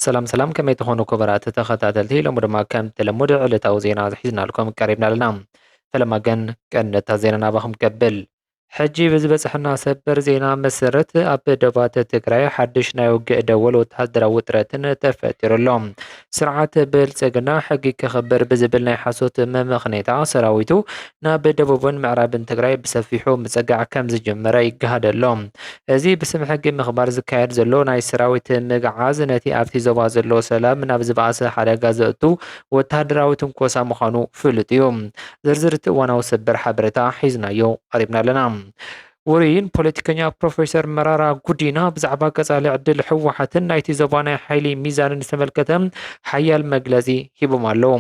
ሰላም ከመይ ተኾኑ ክቡራት ተኸታተልቲ ሎሚ ድማ ከም ተለመደ ዕለታዊ ዜና ሒዝና ልኩም ቀሪብና ኣለና። ፈለማገን ቀንደታ ዜና ናባኹም ቀብል ሕጂ ብዝበፅሕና ሰበር ዜና መሰረት ኣብ ደባት ትግራይ ሓድሽ ናይ ውግእ ደወል ወተሃደራዊ ውጥረትን ተፈጢሩሎም ስርዓት ብልፅግና ሕጊ ክኽበር ብዝብል ናይ ሓሶት መምኽኔታ ሰራዊቱ ናብ ደቡብን ምዕራብን ትግራይ ብሰፊሑ ምፅጋዕ ከም ዝጀመረ ይገሃደሎም። እዚ ብስም ሕጊ ምኽባር ዝካየድ ዘሎ ናይ ሰራዊት ምግዓዝ ነቲ ኣብቲ ዞባ ዘሎ ሰላም ናብ ዝበኣሰ ሓደጋ ዘእቱ ወተሃደራዊ ትንኮሳ ምዃኑ ፍሉጥ እዩ። ዝርዝር እቲ እዋናዊ ሰበር ሓበሬታ ሒዝናዮ ቀሪብና ኣለና። ውሩይን ፖለቲከኛ ፕሮፌሰር መራራ ጉዲና ብዛዕባ ቀጻሊ ዕድል ሕወሓትን ናይቲ ዞባ ናይ ሓይሊ ሚዛንን ዝተመልከተ ሓያል መግለጺ ሂቦም ኣለዉ።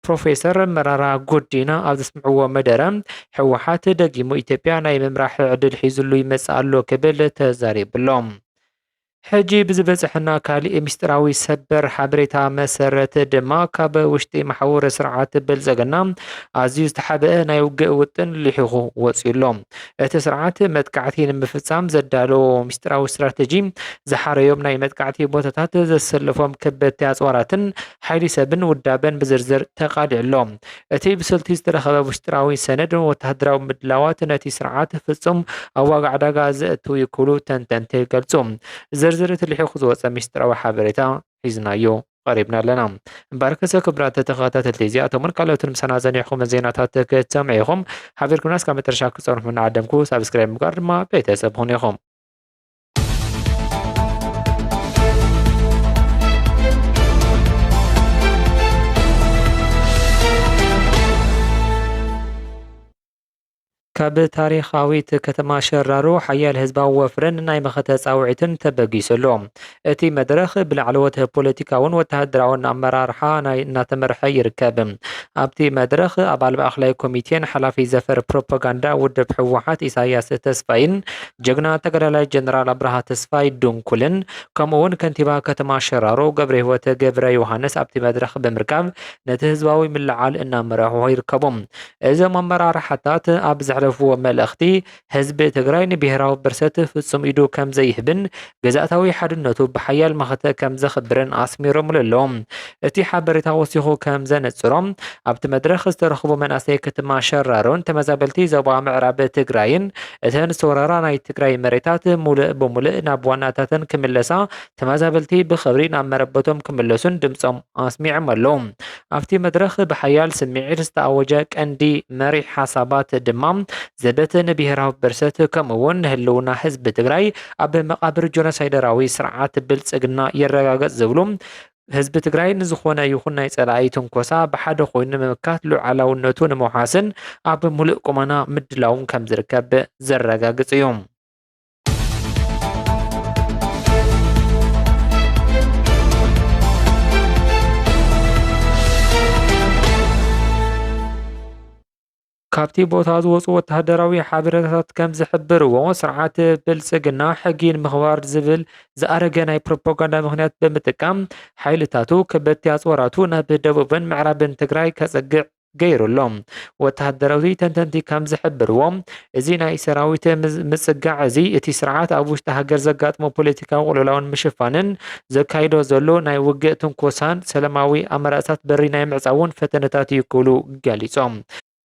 ፕሮፌሰር መራራ ጉዲና ኣብ ዘስምዕዎ መደረ ሕወሓት ደጊሙ ኢትዮጵያ ናይ ምምራሕ ዕድል ሒዙሉ ይመጽእ ኣሎ ክብል ተዛሪብሎም። ሕጂ ብዝበፅሕና ካሊእ ምስጢራዊ ሰበር ሓበሬታ መሰረት ድማ ካብ ውሽጢ ማሕበረ ስርዓት ብልፅግና ኣዝዩ ዝተሓበአ ናይ ውግእ ውጥን ልሒኹ ወፂሎም። እቲ ስርዓት መጥቃዕቲ ንምፍፃም ዘዳለዎ ምስጢራዊ ስትራቴጂ ዝሓረዮም ናይ መጥቃዕቲ ቦታታት ዘሰለፎም ከበድቲ ኣፅዋራትን ሓይሊ ሰብን ውዳበን ብዝርዝር ተቃሊዕሎም። እቲ ብስልቲ ዝተረኸበ ውሽጢራዊ ሰነድ ወተሃደራዊ ምድላዋት ነቲ ስርዓት ፍጹም ኣብ ዋጋዕ ዕዳጋ ዘእቱ ይክእሉ ተንተንቲ ገልጹ። ዝርዝር እቲ ልሒኹ ዝወፀ ምስጢራዊ ሓበሬታ ሒዝናዮ ቀሪብና ኣለና። እምበር ከሰ ክቡራት ተኸታተልቲ እዚኣቶምን ካልኦትን ምሳና ዘኒሕኩም ዜናታት ክትሰምዑ ኢኹም ሓቢርኩምና እስካብ መጨረሻ ክፀንሑ እናዓደምኩ ሳብስክራይብ ምግባር ድማ ቤተሰብ ሁኑ ኢኹም። ካብ ታሪኻዊት ከተማ ሸራሮ ሓያል ህዝባዊ ወፍርን ናይ መኸተ ፃውዒትን ተበጊሰሎ። እቲ መድረኽ ብላዕለዎት ፖለቲካውን ወተሃደራውን ኣመራርሓ እናተመርሐ ይርከብ። ኣብቲ መድረኽ ኣባል ማእኸላይ ኮሚቴን ሓላፊ ዘፈር ፕሮፓጋንዳ ውድብ ሕወሓት ኢሳያስ ተስፋይን ጀግና ተጋዳላይ ጀነራል ኣብርሃ ተስፋይ ድንኩልን ከምኡውን ከንቲባ ከተማ ሸራሮ ገብረ ህይወት ገብረ ዮሃንስ ኣብቲ መድረኽ ብምርካብ ነቲ ህዝባዊ ምልዓል እናመርሑ ይርከቡ። እዞም ኣመራርሓታት ኣብ ዘሕለፍዎ መልእኽቲ ህዝቢ ትግራይ ንብሄራዊ ብርሰት ፍጹም ኢዱ ከም ዘይህብን ገዛእታዊ ሓድነቱ ብሓያል መኸተ ከም ዘኽብርን ኣስሚሮም ኣለዎም። እቲ ሓበሬታ ወሲኹ ከም ዘነጽሮም ኣብቲ መድረኽ ዝተረኽቡ መናእሰይ ከተማ ሸራሮን ተመዛበልቲ ዞባ ምዕራብ ትግራይን እተን ዝተወረራ ናይ ትግራይ መሬታት ሙሉእ ብሙሉእ ናብ ዋናታተን ክምለሳ ተመዛበልቲ ብኽብሪ ናብ መረበቶም ክምለሱን ድምፆም ኣስሚዖም ኣለዉ። ኣብቲ መድረኽ ብሓያል ስምዒት ዝተኣወጀ ቀንዲ መሪሕ ሓሳባት ድማ ዘበተ ንብሄራዊ ብርሰት ከምኡውን ንህልውና ህዝቢ ትግራይ ኣብ መቃብር ጆኖሳይደራዊ ስርዓት ብልፅግና የረጋገጽ ዝብሉ ህዝቢ ትግራይ ንዝኾነ ይኹን ናይ ጸላኢ ትንኮሳ ብሓደ ኮይኑ ንምምካት ሉዓላውነቱ ንምውሓስን ኣብ ሙሉእ ቁመና ምድላውን ከም ዝርከብ ዘረጋግጽ እዩ። ካብቲ ቦታ ዝወፁ ወተሃደራዊ ሓበሬታታት ከም ዝሕብርዎ ስርዓት ብልፅግና ሕጊ ንምኽባር ዝብል ዝኣረገ ናይ ፕሮፓጋንዳ ምክንያት ብምጥቃም ሓይልታቱ ከበድቲ ኣፅዋራቱ ናብ ደቡብን ምዕራብን ትግራይ ከፀግዕ ገይሩሎም። ወተሃደራዊ ተንተንቲ ከም ዝሕብርዎም እዚ ናይ ሰራዊት ምፅጋዕ እዚ እቲ ስርዓት ኣብ ውሽጢ ሃገር ዘጋጥሞ ፖለቲካዊ ቁልውላውን ምሽፋንን ዘካይዶ ዘሎ ናይ ውግእ ትንኮሳን ሰላማዊ ኣማራፅታት በሪ ናይ ምዕፃውን ፈተነታት ይክእሉ ገሊፆም።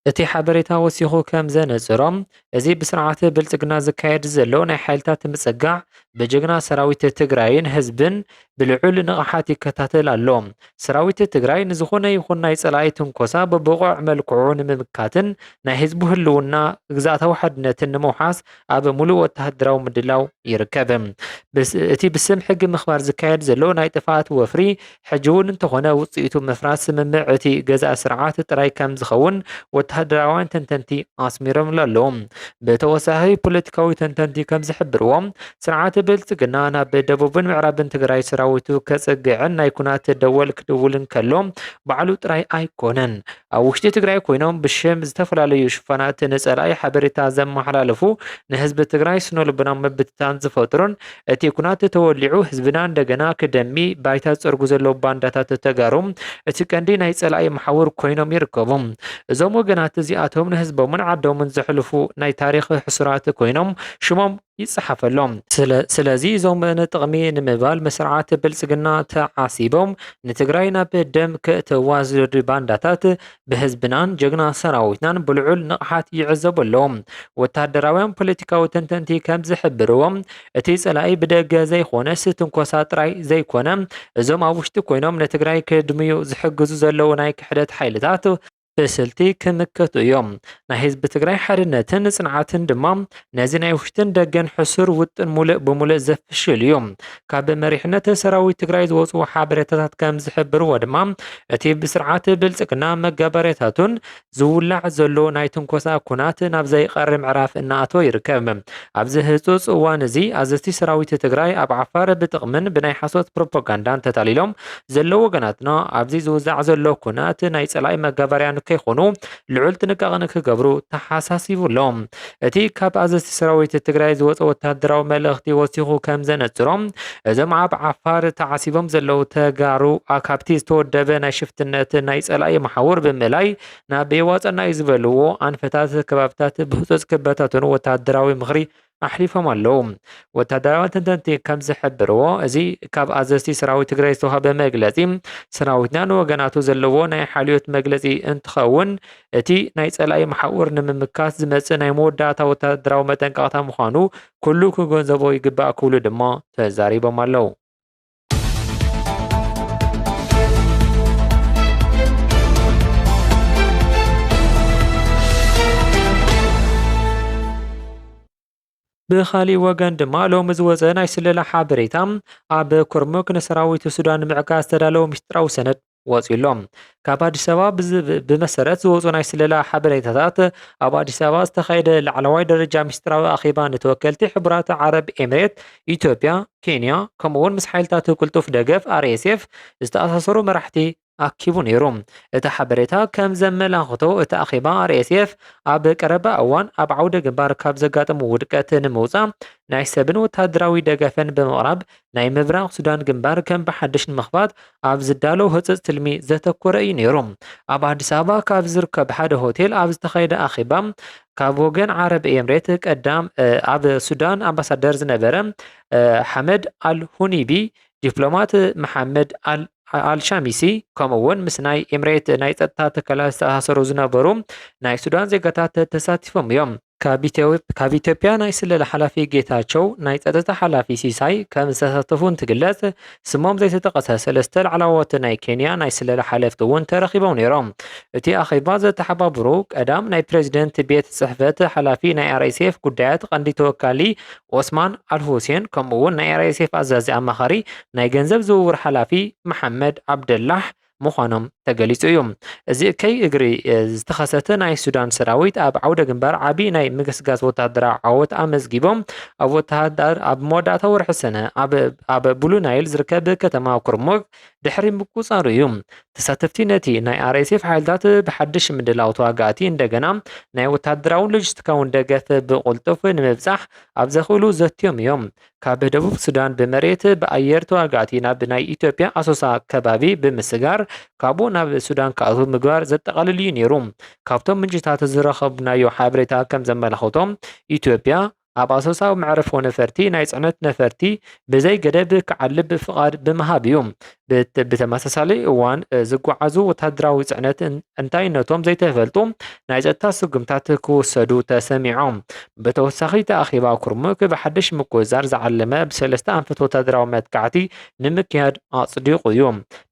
እቲ ሓበሬታ ወሲኹ ከም ዘነጽሮም እዚ ብስርዓት ብልፅግና ዝካየድ ዘሎ ናይ ሓይልታት ምፅጋዕ ብጀግና ሰራዊት ትግራይን ህዝብን ብልዑል ንቕሓት ይከታተል ኣሎ። ሰራዊት ትግራይ ንዝኾነ ይኹን ናይ ጸላኢ ትንኮሳ ብብቑዕ መልክዑ ንምምካትን ናይ ህዝቡ ህልውና ግዛእታዊ ሓድነትን ንምውሓስ ኣብ ሙሉእ ወተሃደራዊ ምድላው ይርከብ። እቲ ብስም ሕጊ ምኽባር ዝካየድ ዘሎ ናይ ጥፋት ወፍሪ ሕጂ እውን እንተኾነ ውፅኢቱ ምፍራስ ስምምዕ እቲ ገዛእ ስርዓት ጥራይ ከም ዝኸውን ወተሃደራውያን ተንተንቲ ኣስሚሮም ኣለዉ። ብተወሳኺ ፖለቲካዊ ተንተንቲ ከም ዝሕብርዎም ስርዓት ብልፅግና ናብ ደቡብን ምዕራብን ትግራይ ሰራዊቱ ከፀግዕን ናይ ኩናት ደወል ክድውልን ከሎ ባዕሉ ጥራይ ኣይኮነን። ኣብ ውሽጢ ትግራይ ኮይኖም ብሽም ዝተፈላለዩ ሽፋናት ንጸላኢ ሓበሬታ ዘመሓላለፉ ንህዝቢ ትግራይ ስነ ልቦናዊ ምብትታን ዝፈጥሩን እቲ ኩናት ተወሊዑ ህዝብና እንደገና ክደሚ ባይታ ዝፀርጉ ዘለዉ ባንዳታት ተጋሩ እቲ ቀንዲ ናይ ጸላኢ መሓውር ኮይኖም ይርከቡ። እዞም ወገናት እዚኣቶም ንህዝቦምን ዓዶምን ዘሕልፉ ናይ ታሪክ ሕሱራት ኮይኖም ሽሞም ይጽሓፈሎም። ስለዚ እዞም ንጥቕሚ ንምባል መስርዓት ብልጽግና ተዓሲቦም ንትግራይ ናብ ደም ክእትዋ ዝደልዩ ባንዳታት ብህዝብናን ጀግና ሰራዊትናን ብልዑል ንቕሓት ይዕዘቡ ኣለዎም። ወታደራውያን ፖለቲካዊ ተንተንቲ ከም ዝሕብርዎም እቲ ጸላኢ ብደገ ዘይኮነስ ትንኮሳ ጥራይ ዘይኮነ እዞም ኣብ ውሽጢ ኮይኖም ንትግራይ ክድምዩ ዝሕግዙ ዘለዉ ናይ ክሕደት ሓይልታት ብስልቲ ክምከቱ እዮም። ናይ ህዝቢ ትግራይ ሓድነትን ጽንዓትን ድማ ነዚ ናይ ውሽጥን ደገን ሕሱር ውጥን ሙሉእ ብምሉእ ዘፍሽል እዩ። ካብ መሪሕነት ሰራዊት ትግራይ ዝወፁ ሓበሬታታት ከም ዝሕብርዎ ድማ እቲ ብስርዓት ብልጽግና መጋባርያታቱን ዝውላዕ ዘሎ ናይ ትንኮሳ ኩናት ናብ ዘይቐሪ ምዕራፍ እናኣተወ ይርከብ። ኣብዚ ህፁፅ እዋን እዚ ኣዘዝቲ ሰራዊት ትግራይ ኣብ ዓፋር ብጥቕምን ብናይ ሓሶት ፕሮፓጋንዳን ተታሊሎም ዘለዎ ወገናትና ኣብዚ ዝውዛዕ ዘሎ ኩናት ናይ ጸላኢ መጋባርያን ከይኾኑ ልዑል ጥንቃቐ ንክገብሩ ተሓሳሲቡሎም። እቲ ካብ ኣዘዝቲ ሰራዊት ትግራይ ዝወፀ ወታደራዊ መልእኽቲ ወሲኹ ከም ዘነፅሮም እዞም ኣብ ዓፋር ተዓሲቦም ዘለው ተጋሩ ካብቲ ዝተወደበ ናይ ሽፍትነት ናይ ጸላኢ መሓውር ብምእላይ ናብ የዋፀና እዩ ዝበልዎ ኣንፈታት ከባብታት ብህፁፅ ክበታተኑ ወታደራዊ ምኽሪ ኣሕሊፎም ኣለዉ። ወታደራዊ ተንተንቲ ከም ዝሕብርዎ እዚ ካብ ኣዘዝቲ ሰራዊት ትግራይ ዝተዋሃበ መግለፂ ሰራዊትና ንወገናቱ ዘለዎ ናይ ሓልዮት መግለፂ እንትኸውን እቲ ናይ ጸላኢ መሓውር ንምምካት ዝመጽእ ናይ መወዳእታ ወታደራዊ መጠንቀቕታ ምዃኑ ኩሉ ክገንዘቦ ይግባእ ክብሉ ድማ ተዛሪቦም ኣለዉ። ብኻሊእ ወገን ድማ ሎሚ ዝወፀ ናይ ስለላ ሓበሬታ ኣብ ኩርሙክ ንሰራዊት ሱዳን ንምዕቃስ ዝተዳለወ ምስጢራዊ ሰነድ ወፂሎም። ካብ ኣዲስ ኣበባ ብመሰረት ዝወፁ ናይ ስለላ ሓበሬታታት ኣብ ኣዲስ ኣበባ ዝተኻየደ ላዕለዋይ ደረጃ ምስጢራዊ ኣኼባ ንተወከልቲ ሕቡራት ዓረብ ኤምሬት፣ ኢትዮጵያ፣ ኬንያ ከምኡውን ምስ ሓይልታት ቅልጡፍ ደገፍ RSF ዝተኣሳሰሩ መራሕቲ ኣኪቡ ነይሩ። እቲ ሓበሬታ ከም ዘመላኽቶ እቲ ኣኼባ RSF ኣብ ቀረባ እዋን ኣብ ዓውደ ግንባር ካብ ዘጋጠሙ ውድቀት ንምውፃእ ናይ ሰብን ወታደራዊ ደገፈን ብምቕራብ ናይ ምብራቕ ሱዳን ግንባር ከም ብሓድሽ ንምኽፋት ኣብ ዝዳለው ህፅፅ ትልሚ ዘተኮረ እዩ ነይሩ። ኣብ ኣዲስ ኣበባ ካብ ዝርከብ ሓደ ሆቴል ኣብ ዝተኻየደ ኣኼባ ካብ ወገን ዓረብ ኤምሬት ቀዳም ኣብ ሱዳን ኣምባሳደር ዝነበረ ሐመድ አልሁኒቢ፣ ዲፕሎማት መሐመድ አልሻሚሲ ከምኡውን ምስ ናይ ኤምሬት ናይ ጸጥታ ትካላት ዝተኣሳሰሩ ዝነበሩ ናይ ሱዳን ዜጋታት ተሳቲፎም እዮም። ካብ ኢትዮጵያ ናይ ስለላ ሓላፊ ጌታቸው፣ ናይ ጸጥታ ሓላፊ ሲሳይ ከም ዝተሳተፉ እንትግለጽ ስሞም ዘይተጠቐሰ ሰለስተ ላዕለዎት ናይ ኬንያ ናይ ስለላ ሓለፍቲ እውን ተረኺቦም ነይሮም። እቲ ኣኼባ ዘተሓባብሩ ቀዳም ናይ ፕሬዚደንት ቤት ጽሕፈት ሓላፊ ናይ RSF ጉዳያት ቀንዲ ተወካሊ ኦስማን አልሁሴን ከምኡውን ናይ RSF ኣዛዚ ኣማኻሪ ናይ ገንዘብ ዝውውር ሓላፊ መሐመድ ዓብደላህ ምዃኖም ተገሊጹ እዩ። እዚ ከይ እግሪ ዝተኸሰተ ናይ ሱዳን ሰራዊት ኣብ ዓውደ ግንባር ዓብዪ ናይ ምግስጋስ ወታደራዊ ዓወት ኣመዝጊቦም ኣብ መወዳእታ ወርሒ ሰነ ኣብ ብሉ ናይል ዝርከብ ከተማ ኩርሙክ ድሕሪ ምቁፃሩ እዩ። ተሳተፍቲ ነቲ ናይ RSF ሓይልታት ብሓድሽ ምድላው ተዋጋእቲ እንደገና ናይ ወታደራውን ሎጂስቲካውን ደገፍ ብቁልጡፍ ንምብፃሕ ኣብ ዘኽእሉ ዘትዮም እዮም። ካብ ደቡብ ሱዳን ብመሬት ብኣየር ተዋጋእቲ ናብ ናይ ኢትዮጵያ ኣሶሳ ከባቢ ብምስጋር ካብኡ ናብ ሱዳን ክኣትዉ ምግባር ዘጠቓልል እዩ ነይሩ። ካብቶም ምንጭታት ዝረኸብናዮ ሓበሬታ ከም ዘመላኽቶም ኢትዮጵያ ኣብ ኣሶሳ መዕረፎ ነፈርቲ ናይ ጽዕነት ነፈርቲ ብዘይ ገደብ ክዓልብ ፍቓድ ብምሃብ እዩ። ብተመሳሳሊ እዋን ዝጓዓዙ ወታደራዊ ጽዕነት እንታይነቶም ዘይተፈልጡ ናይ ጸጥታ ስጉምታት ክውሰዱ ተሰሚዖም። ብተወሳኺ ተኣኺባ ኩርሙክ ብሓድሽ ምቁፅዛር ዝዓለመ ብሰለስተ ኣንፈት ወታደራዊ መጥቃዕቲ ንምክያድ ኣጽዲቑ እዩ።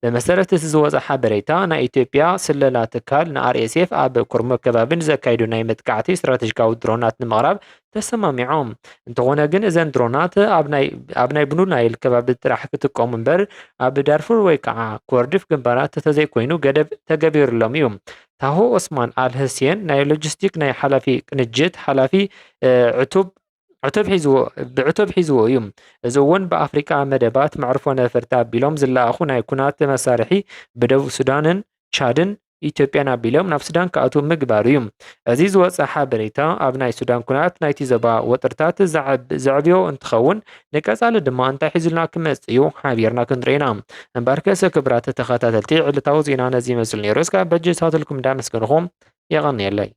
ብመሰረት እቲ ዝወፀ ሓበሬታ ናይ ኢትዮጵያ ስለላ ትካል ንRSF ኣብ ኩርሙክ ከባቢን ዘካይዱ ናይ መጥቃዕቲ ስትራቴጂካዊ ድሮናት ንምቕራብ ተሰማሚዖም። እንተኾነ ግን እዘን ድሮናት ኣብ ናይ ብሉ ናይል ከባቢ ጥራሕ ክጥቀሙ እምበር ኣብ ዳርፉር ወይ ከዓ ኮርድፍ ግንባራት ተዘይኮይኑ ገደብ ተገቢሩሎም እዩ። ታሆ ኦስማን አልሁሴን ናይ ሎጂስቲክ ናይ ሓላፊ ቅንጅት ሓላፊ ብዕቱብ ሒዝዎ እዩ። እዚ እውን ብኣፍሪቃ መደባት መዕርፎ ነፈርቲ ኣቢሎም ዝለኣኹ ናይ ኩናት መሳርሒ ብደቡብ ሱዳንን ቻድን ኢትዮጵያን ኣቢሎም ናብ ሱዳን ክኣትዉ ምግባር እዩ። እዚ ዝወፀ ሓበሬታ ኣብ ናይ ሱዳን ኩናት ናይቲ ዞባ ወጥርታት ዘዕብዮ እንትኸውን ንቀጻሊ ድማ እንታይ ሒዙልና ክመጽእ እዩ ሓቢርና ክንርኢና። እምበር ከሰ ክብራት ተኸታተልቲ ዕለታዊ ዜና ነዚ ይመስል ነይሩ። እስካብ ሕጂ ተኸታተልኩም እንዳመስገንኹም የቐኒየለይ።